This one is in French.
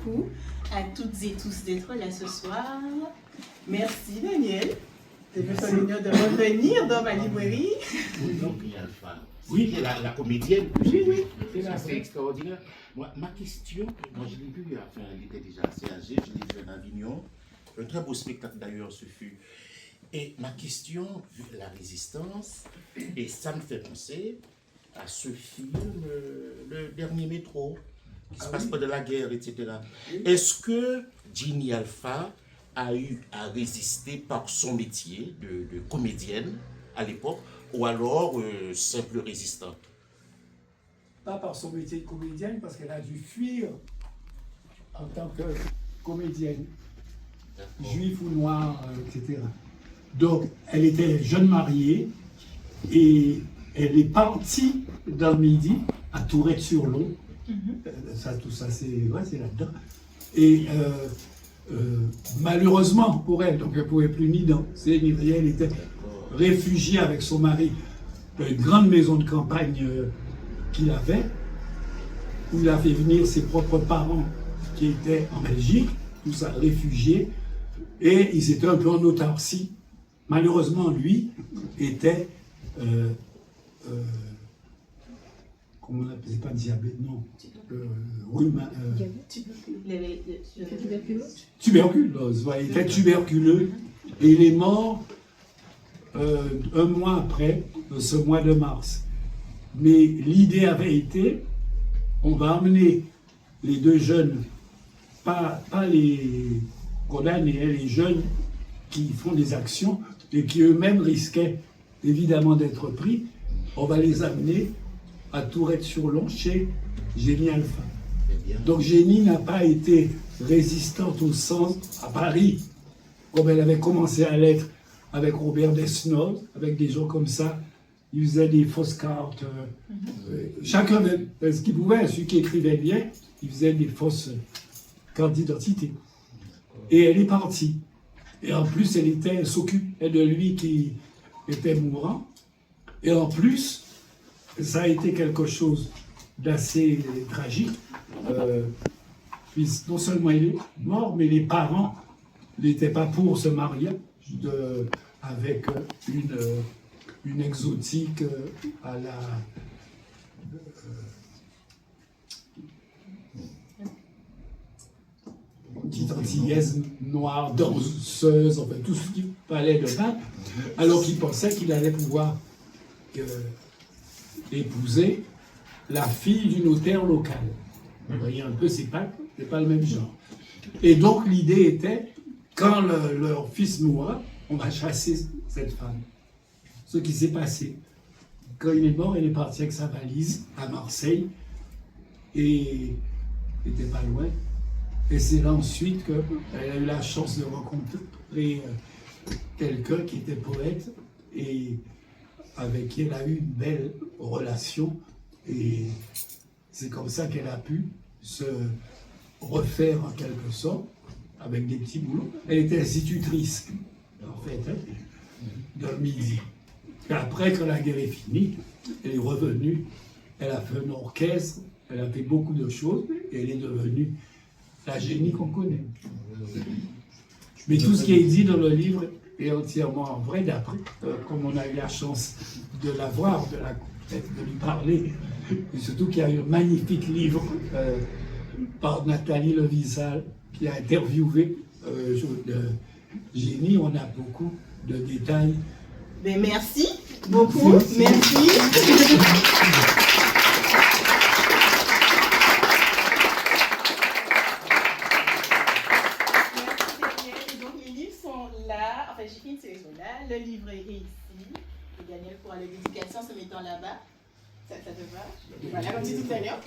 beaucoup à toutes et tous d'être là ce soir. Merci Daniel de me faire l'honneur de revenir dans ma librairie. Oui, la comédienne. Oui. C'est extraordinaire. Moi, ma question, je l'ai vu, enfin, il était déjà assez âgé, je l'ai vu en Avignon. Un très beau spectacle d'ailleurs, ce fut. Et ma question, vu la résistance, et ça me fait penser à ce film, Le Dernier Métro, qui se passe pas de la guerre, etc. Est-ce que Ginny Alpha a eu à résister par son métier de comédienne à l'époque, ou alors simple résistante? Pas par son métier de comédienne, parce qu'elle a dû fuir en tant que comédienne, juif ou noir, etc. Donc, elle était jeune mariée et elle est partie dans le Midi, à Tourette-sur-Lot. Tout ça, c'est là-dedans. Et malheureusement pour elle, donc elle ne pouvait plus ni danser, ni rien. Elle était réfugiée avec son mari dans une grande maison de campagne qu'il avait, où il a fait venir ses propres parents qui étaient en Belgique, tout ça réfugiés, et ils étaient un peu en autarcie. Malheureusement, lui était, comment on appelle, c'est pas diabète, non, tuberculose, voilà, il était tuberculeux, et il est mort un mois après, ce mois de mars. Mais l'idée avait été, on va emmener les deux jeunes, pas les condamnés, les jeunes qui font des actions et qui eux-mêmes risquaient évidemment d'être pris, on va les amener à Tourette-sur-Lot chez Ginny Alpha. Donc Ginny n'a pas été résistante au sens à Paris, comme elle avait commencé à l'être avec Robert Desnos, avec des gens comme ça. Ils faisaient des fausses cartes. Chacun faisait ce qu'il pouvait. Celui qui écrivait bien, il faisait des fausses cartes d'identité. Et elle est partie. Et en plus, elle s'occupait de lui qui était mourant. Et en plus, ça a été quelque chose d'assez tragique. Puis non seulement il est mort, mais les parents n'étaient pas pour ce mariage avec une exotique à la petite antillaise noire, danseuse, enfin tout ce qu'il fallait de mal, alors qu'il pensait qu'il allait pouvoir épouser la fille du notaire local. Vous voyez un peu, c'est pas le même genre. Et donc l'idée était, quand leur fils mourra, on va chasser cette femme. Ce qui s'est passé. Quand il est mort, elle est partie avec sa valise à Marseille et n'était pas loin. Et c'est là ensuite qu'elle a eu la chance de rencontrer quelqu'un qui était poète et avec qui elle a eu une belle relation. Et c'est comme ça qu'elle a pu se refaire en quelque sorte avec des petits boulots. Elle était institutrice, en fait, dans le Midi. Et après, quand la guerre est finie, elle est revenue, elle a fait un orchestre, elle a fait beaucoup de choses, et elle est devenue la Ginny qu'on connaît. Mais tout ce qui est dit dans le livre est entièrement vrai, d'après, comme on a eu la chance de la voir, de lui parler, et surtout qu'il y a eu un magnifique livre par Nathalie Levisal, qui a interviewé Ginny. On a beaucoup de détails. Mais merci beaucoup, merci. J'ai fait une sélection là, le livret est ici, et Daniel pourra le dédicacer en se mettant là-bas. Ça te va? Voilà, comme dit tout à l'heure.